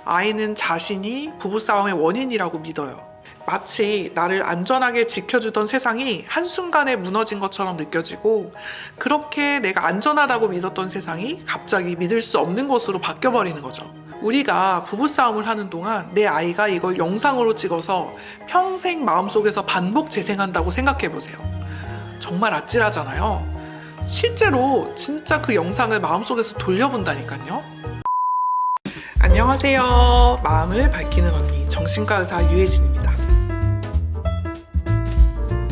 아이는 자신이 부부싸움의 원인이라고 믿어요. 마치 나를 안전하게 지켜주던 세상이 한순간에 무너진 것처럼 느껴지고, 그렇게 내가 안전하다고 믿었던 세상이 갑자기 믿을 수 없는 것으로 바뀌어버리는 거죠. 우리가 부부싸움을 하는 동안 내 아이가 이걸 영상으로 찍어서 평생 마음속에서 반복 재생한다고 생각해보세요. 정말 아찔하잖아요. 실제로 진짜 그 영상을 마음속에서 돌려본다니까요. 안녕하세요. 마음을 밝히는 언니, 정신과 의사 유혜진입니다.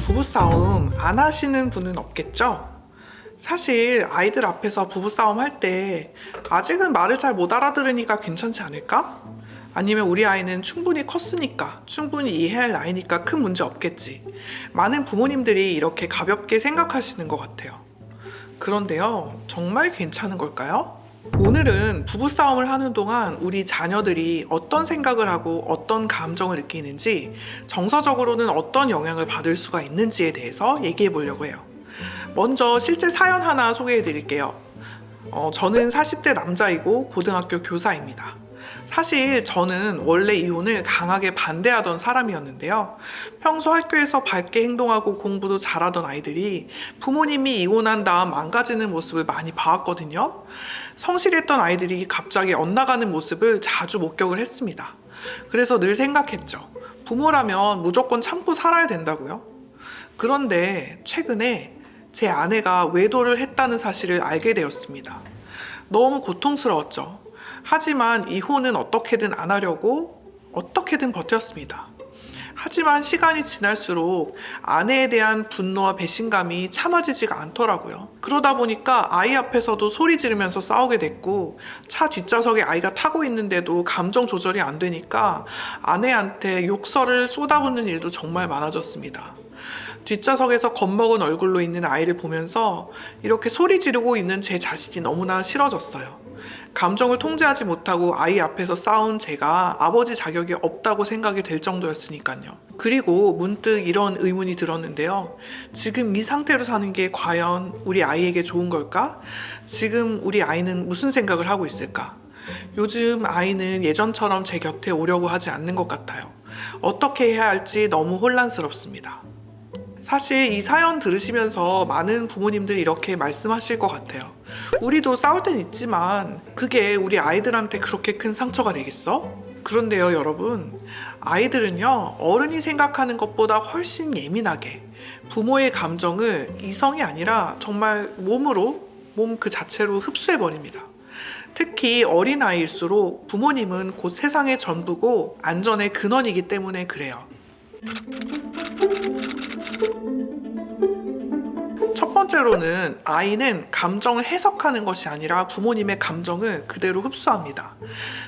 부부싸움 안 하시는 분은 없겠죠? 사실 아이들 앞에서 부부싸움 할 때 아직은 말을 잘 못 알아들으니까 괜찮지 않을까? 아니면 우리 아이는 충분히 컸으니까, 충분히 이해할 나이니까 큰 문제 없겠지. 많은 부모님들이 이렇게 가볍게 생각하시는 것 같아요. 그런데요, 정말 괜찮은 걸까요? 오늘은 부부싸움을 하는 동안 우리 자녀들이 어떤 생각을 하고 어떤 감정을 느끼는지, 정서적으로는 어떤 영향을 받을 수가 있는지에 대해서 얘기해 보려고 해요. 먼저 실제 사연 하나 소개해 드릴게요. 저는 40대 남자이고 고등학교 교사입니다. 사실 저는 원래 이혼을 강하게 반대하던 사람이었는데요. 평소 학교에서 밝게 행동하고 공부도 잘하던 아이들이 부모님이 이혼한 다음 망가지는 모습을 많이 봐왔거든요. 성실했던 아이들이 갑자기 엇나가는 모습을 자주 목격을 했습니다. 그래서 늘 생각했죠. 부모라면 무조건 참고 살아야 된다고요. 그런데 최근에 제 아내가 외도를 했다는 사실을 알게 되었습니다. 너무 고통스러웠죠. 하지만 이혼은 어떻게든 안 하려고 어떻게든 버텼습니다. 하지만 시간이 지날수록 아내에 대한 분노와 배신감이 참아지지가 않더라고요. 그러다 보니까 아이 앞에서도 소리 지르면서 싸우게 됐고, 차 뒷좌석에 아이가 타고 있는데도 감정 조절이 안 되니까 아내한테 욕설을 쏟아붓는 일도 정말 많아졌습니다. 뒷좌석에서 겁먹은 얼굴로 있는 아이를 보면서 이렇게 소리 지르고 있는 제 자신이 너무나 싫어졌어요. 감정을 통제하지 못하고 아이 앞에서 싸운 제가 아버지 자격이 없다고 생각이 될 정도였으니까요. 그리고 문득 이런 의문이 들었는데요. 지금 이 상태로 사는 게 과연 우리 아이에게 좋은 걸까? 지금 우리 아이는 무슨 생각을 하고 있을까? 요즘 아이는 예전처럼 제 곁에 오려고 하지 않는 것 같아요. 어떻게 해야 할지 너무 혼란스럽습니다. 사실 이 사연 들으시면서 많은 부모님들이 이렇게 말씀하실 것 같아요. 우리도 싸울 땐 있지만 그게 우리 아이들한테 그렇게 큰 상처가 되겠어? 그런데요, 여러분, 아이들은요, 어른이 생각하는 것보다 훨씬 예민하게 부모의 감정을 이성이 아니라 정말 몸 그 자체로 흡수해버립니다. 특히 어린아이일수록 부모님은 곧 세상의 전부고 안전의 근원이기 때문에 그래요. 첫 번째로는 아이는 감정을 해석하는 것이 아니라 부모님의 감정을 그대로 흡수합니다.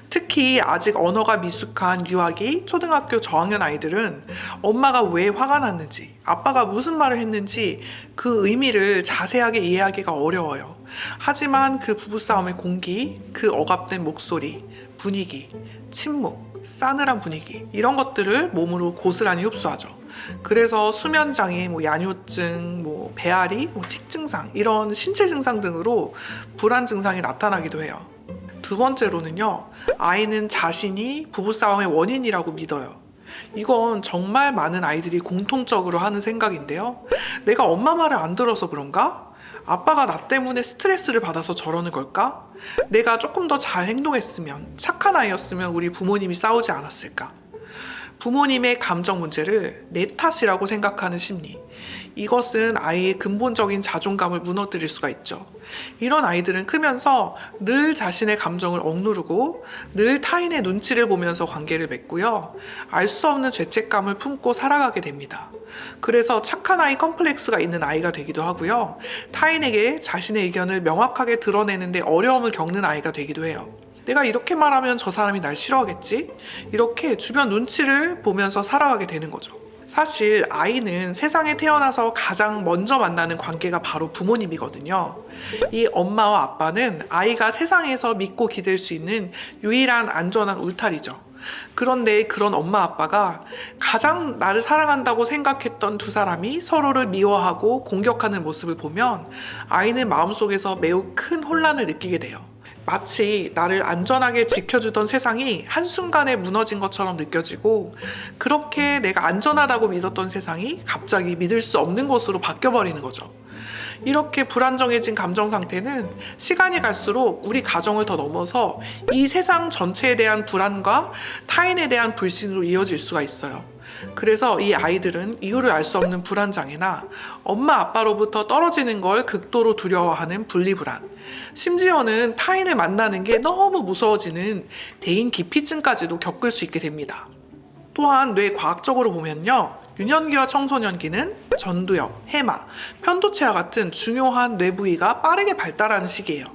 특히 아직 언어가 미숙한 유아기, 초등학교 저학년 아이들은 엄마가 왜 화가 났는지, 아빠가 무슨 말을 했는지 그 의미를 자세하게 이해하기가 어려워요. 하지만 그 부부싸움의 공기, 그 억압된 목소리, 분위기, 침묵, 싸늘한 분위기, 이런 것들을 몸으로 고스란히 흡수하죠. 그래서 수면장애, 야뇨증, 배앓이, 틱 증상, 이런 신체 증상 등으로 불안 증상이 나타나기도 해요. 두 번째로는요, 아이는 자신이 부부싸움의 원인이라고 믿어요. 이건 정말 많은 아이들이 공통적으로 하는 생각인데요. 내가 엄마 말을 안 들어서 그런가? 아빠가 나 때문에 스트레스를 받아서 저러는 걸까? 내가 조금 더 잘 행동했으면, 착한 아이였으면 우리 부모님이 싸우지 않았을까? 부모님의 감정 문제를 내 탓이라고 생각하는 심리. 이것은 아이의 근본적인 자존감을 무너뜨릴 수가 있죠. 이런 아이들은 크면서 늘 자신의 감정을 억누르고 늘 타인의 눈치를 보면서 관계를 맺고요. 알 수 없는 죄책감을 품고 살아가게 됩니다. 그래서 착한 아이 컴플렉스가 있는 아이가 되기도 하고요. 타인에게 자신의 의견을 명확하게 드러내는데 어려움을 겪는 아이가 되기도 해요. 내가 이렇게 말하면 저 사람이 날 싫어하겠지? 이렇게 주변 눈치를 보면서 살아가게 되는 거죠. 사실 아이는 세상에 태어나서 가장 먼저 만나는 관계가 바로 부모님이거든요. 이 엄마와 아빠는 아이가 세상에서 믿고 기댈 수 있는 유일한 안전한 울타리죠. 그런데 그런 엄마 아빠가 가장 나를 사랑한다고 생각했던 두 사람이 서로를 미워하고 공격하는 모습을 보면 아이는 마음속에서 매우 큰 혼란을 느끼게 돼요. 마치 나를 안전하게 지켜주던 세상이 한순간에 무너진 것처럼 느껴지고, 그렇게 내가 안전하다고 믿었던 세상이 갑자기 믿을 수 없는 곳으로 바뀌어버리는 거죠. 이렇게 불안정해진 감정 상태는 시간이 갈수록 우리 가정을 더 넘어서 이 세상 전체에 대한 불안과 타인에 대한 불신으로 이어질 수가 있어요. 그래서 이 아이들은 이유를 알 수 없는 불안장애나 엄마 아빠로부터 떨어지는 걸 극도로 두려워하는 분리불안, 심지어는 타인을 만나는 게 너무 무서워지는 대인 기피증까지도 겪을 수 있게 됩니다. 또한 뇌과학적으로 보면요, 유년기와 청소년기는 전두엽, 해마, 편도체와 같은 중요한 뇌 부위가 빠르게 발달하는 시기예요.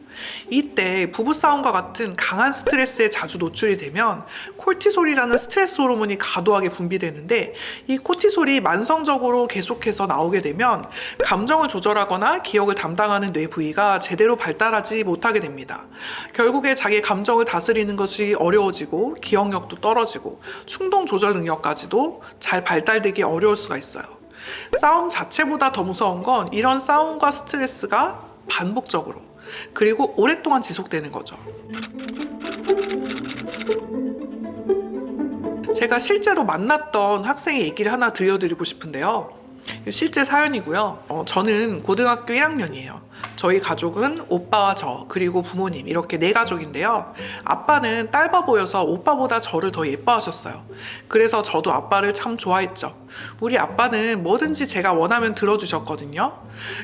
이때 부부싸움과 같은 강한 스트레스에 자주 노출이 되면 콜티솔이라는 스트레스 호르몬이 과도하게 분비되는데, 이 콜티솔이 만성적으로 계속해서 나오게 되면 감정을 조절하거나 기억을 담당하는 뇌 부위가 제대로 발달하지 못하게 됩니다. 결국에 자기 감정을 다스리는 것이 어려워지고 기억력도 떨어지고 충동 조절 능력까지도 잘 발달되기 어려울 수가 있어요. 싸움 자체보다 더 무서운 건 이런 싸움과 스트레스가 반복적으로 그리고 오랫동안 지속되는 거죠. 제가 실제로 만났던 학생의 얘기를 하나 들려드리고 싶은데요. 실제 사연이고요. 저는 고등학교 1학년이에요. 저희 가족은 오빠와 저 그리고 부모님 이렇게 4가족인데요. 아빠는 딸바 보여서 오빠보다 저를 더 예뻐하셨어요. 그래서 저도 아빠를 참 좋아했죠. 우리 아빠는 뭐든지 제가 원하면 들어주셨거든요.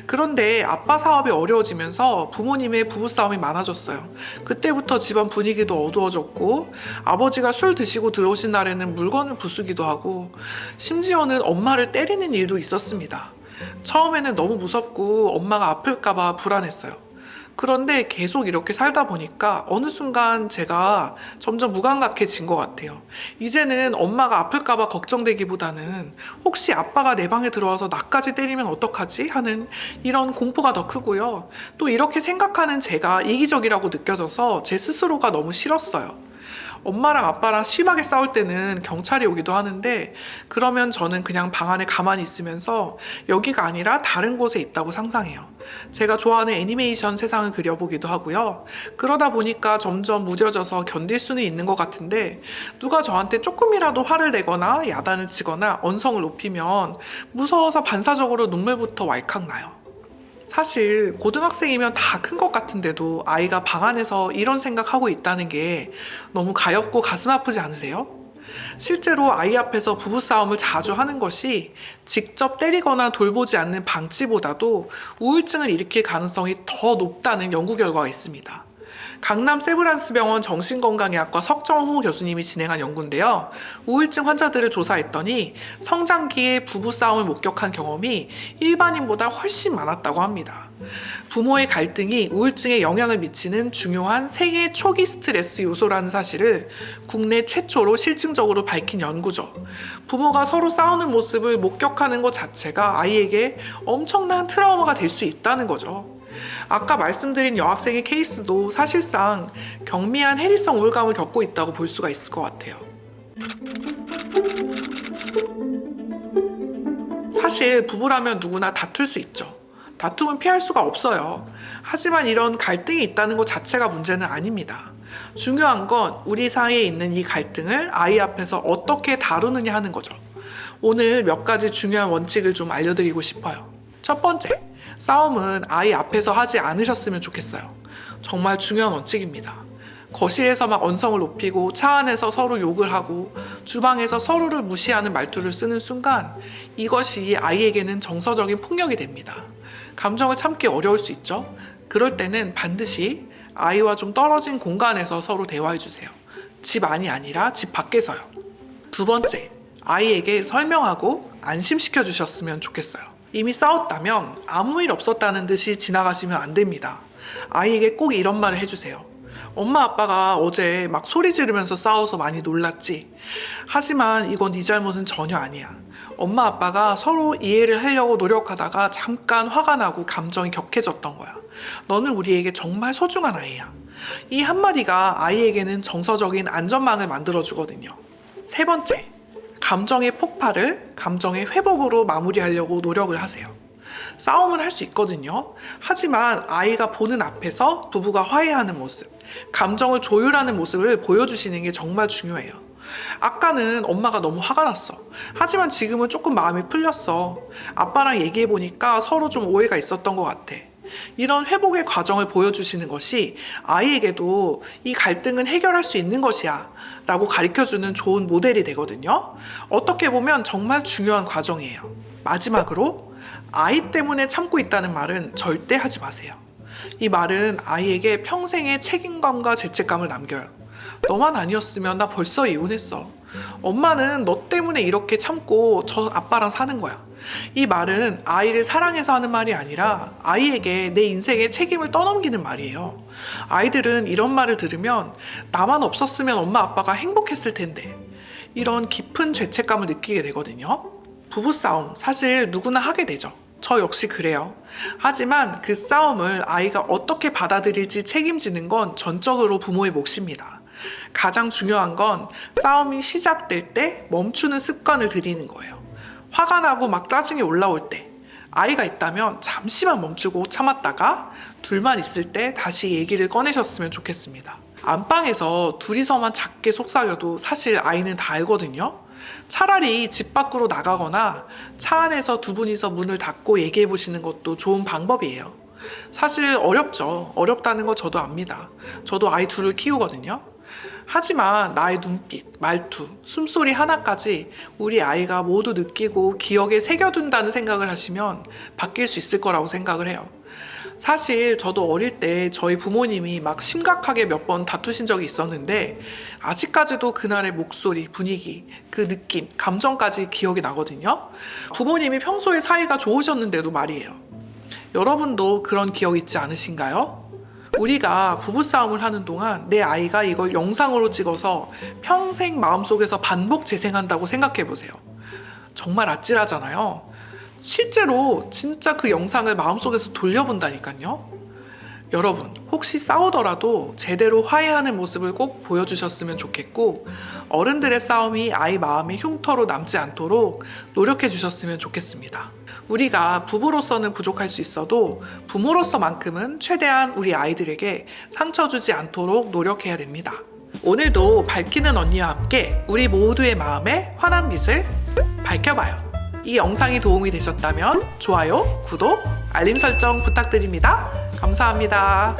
그런데 아빠 사업이 어려워지면서 부모님의 부부싸움이 많아졌어요. 그때부터 집안 분위기도 어두워졌고, 아버지가 술 드시고 들어오신 날에는 물건을 부수기도 하고, 심지어는 엄마를 때리는 일도 있었습니다. 처음에는 너무 무섭고 엄마가 아플까봐 불안했어요. 그런데 계속 이렇게 살다 보니까 어느 순간 제가 점점 무감각해진 것 같아요. 이제는 엄마가 아플까봐 걱정되기보다는 혹시 아빠가 내 방에 들어와서 나까지 때리면 어떡하지? 하는 이런 공포가 더 크고요. 또 이렇게 생각하는 제가 이기적이라고 느껴져서 제 스스로가 너무 싫었어요. 엄마랑 아빠랑 심하게 싸울 때는 경찰이 오기도 하는데, 그러면 저는 그냥 방 안에 가만히 있으면서 여기가 아니라 다른 곳에 있다고 상상해요. 제가 좋아하는 애니메이션 세상을 그려보기도 하고요. 그러다 보니까 점점 무뎌져서 견딜 수는 있는 것 같은데, 누가 저한테 조금이라도 화를 내거나 야단을 치거나 언성을 높이면 무서워서 반사적으로 눈물부터 왈칵 나요. 사실 고등학생이면 다 큰 것 같은데도 아이가 방 안에서 이런 생각하고 있다는 게 너무 가엽고 가슴 아프지 않으세요? 실제로 아이 앞에서 부부싸움을 자주 하는 것이 직접 때리거나 돌보지 않는 방치보다도 우울증을 일으킬 가능성이 더 높다는 연구 결과가 있습니다. 강남 세브란스병원 정신건강의학과 석정호 교수님이 진행한 연구인데요. 우울증 환자들을 조사했더니 성장기에 부부싸움을 목격한 경험이 일반인보다 훨씬 많았다고 합니다. 부모의 갈등이 우울증에 영향을 미치는 중요한 생애 초기 스트레스 요소라는 사실을 국내 최초로 실증적으로 밝힌 연구죠. 부모가 서로 싸우는 모습을 목격하는 것 자체가 아이에게 엄청난 트라우마가 될 수 있다는 거죠. 아까 말씀드린 여학생의 케이스도 사실상 경미한 해리성 우울감을 겪고 있다고 볼 수가 있을 것 같아요. 사실 부부라면 누구나 다툴 수 있죠. 다툼은 피할 수가 없어요. 하지만 이런 갈등이 있다는 것 자체가 문제는 아닙니다. 중요한 건 우리 사이에 있는 이 갈등을 아이 앞에서 어떻게 다루느냐 하는 거죠. 오늘 몇 가지 중요한 원칙을 좀 알려드리고 싶어요. 첫 번째, 싸움은 아이 앞에서 하지 않으셨으면 좋겠어요. 정말 중요한 원칙입니다. 거실에서 막 언성을 높이고 차 안에서 서로 욕을 하고 주방에서 서로를 무시하는 말투를 쓰는 순간 이것이 아이에게는 정서적인 폭력이 됩니다. 감정을 참기 어려울 수 있죠. 그럴 때는 반드시 아이와 좀 떨어진 공간에서 서로 대화해 주세요. 집 안이 아니라 집 밖에서요. 두 번째, 아이에게 설명하고 안심시켜 주셨으면 좋겠어요. 이미 싸웠다면 아무 일 없었다는 듯이 지나가시면 안 됩니다. 아이에게 꼭 이런 말을 해주세요. 엄마 아빠가 어제 막 소리 지르면서 싸워서 많이 놀랐지. 하지만 이건 네 잘못은 전혀 아니야. 엄마 아빠가 서로 이해를 하려고 노력하다가 잠깐 화가 나고 감정이 격해졌던 거야. 너는 우리에게 정말 소중한 아이야. 이 한마디가 아이에게는 정서적인 안전망을 만들어주거든요. 세 번째, 감정의 폭발을 감정의 회복으로 마무리하려고 노력을 하세요. 싸움은 할 수 있거든요. 하지만 아이가 보는 앞에서 부부가 화해하는 모습, 감정을 조율하는 모습을 보여주시는 게 정말 중요해요. 아까는 엄마가 너무 화가 났어. 하지만 지금은 조금 마음이 풀렸어. 아빠랑 얘기해보니까 서로 좀 오해가 있었던 것 같아. 이런 회복의 과정을 보여주시는 것이 아이에게도 이 갈등은 해결할 수 있는 것이야 라고 가르쳐주는 좋은 모델이 되거든요. 어떻게 보면 정말 중요한 과정이에요. 마지막으로 아이 때문에 참고 있다는 말은 절대 하지 마세요. 이 말은 아이에게 평생의 책임감과 죄책감을 남겨요. 너만 아니었으면 나 벌써 이혼했어. 엄마는 너 때문에 이렇게 참고 저 아빠랑 사는 거야. 이 말은 아이를 사랑해서 하는 말이 아니라 아이에게 내 인생의 책임을 떠넘기는 말이에요. 아이들은 이런 말을 들으면 나만 없었으면 엄마 아빠가 행복했을 텐데 이런 깊은 죄책감을 느끼게 되거든요. 부부싸움 사실 누구나 하게 되죠. 저 역시 그래요. 하지만 그 싸움을 아이가 어떻게 받아들일지 책임지는 건 전적으로 부모의 몫입니다. 가장 중요한 건 싸움이 시작될 때 멈추는 습관을 들이는 거예요. 화가 나고 막 짜증이 올라올 때 아이가 있다면 잠시만 멈추고 참았다가 둘만 있을 때 다시 얘기를 꺼내셨으면 좋겠습니다. 안방에서 둘이서만 작게 속삭여도 사실 아이는 다 알거든요. 차라리 집 밖으로 나가거나 차 안에서 두 분이서 문을 닫고 얘기해 보시는 것도 좋은 방법이에요. 사실 어렵죠. 어렵다는 거 저도 압니다. 저도 아이 둘을 키우거든요. 하지만 나의 눈빛, 말투, 숨소리 하나까지 우리 아이가 모두 느끼고 기억에 새겨둔다는 생각을 하시면 바뀔 수 있을 거라고 생각을 해요. 사실 저도 어릴 때 저희 부모님이 막 심각하게 몇 번 다투신 적이 있었는데 아직까지도 그날의 목소리, 분위기, 그 느낌, 감정까지 기억이 나거든요. 부모님이 평소에 사이가 좋으셨는데도 말이에요. 여러분도 그런 기억 있지 않으신가요? 우리가 부부싸움을 하는 동안 내 아이가 이걸 영상으로 찍어서 평생 마음속에서 반복 재생한다고 생각해 보세요. 정말 아찔하잖아요. 실제로 진짜 그 영상을 마음속에서 돌려본다니까요. 여러분, 혹시 싸우더라도 제대로 화해하는 모습을 꼭 보여주셨으면 좋겠고 어른들의 싸움이 아이 마음의 흉터로 남지 않도록 노력해 주셨으면 좋겠습니다. 우리가 부부로서는 부족할 수 있어도 부모로서만큼은 최대한 우리 아이들에게 상처 주지 않도록 노력해야 됩니다. 오늘도 밝히는 언니와 함께 우리 모두의 마음에 환한 빛을 밝혀봐요. 이 영상이 도움이 되셨다면 좋아요, 구독, 알림 설정 부탁드립니다. 감사합니다.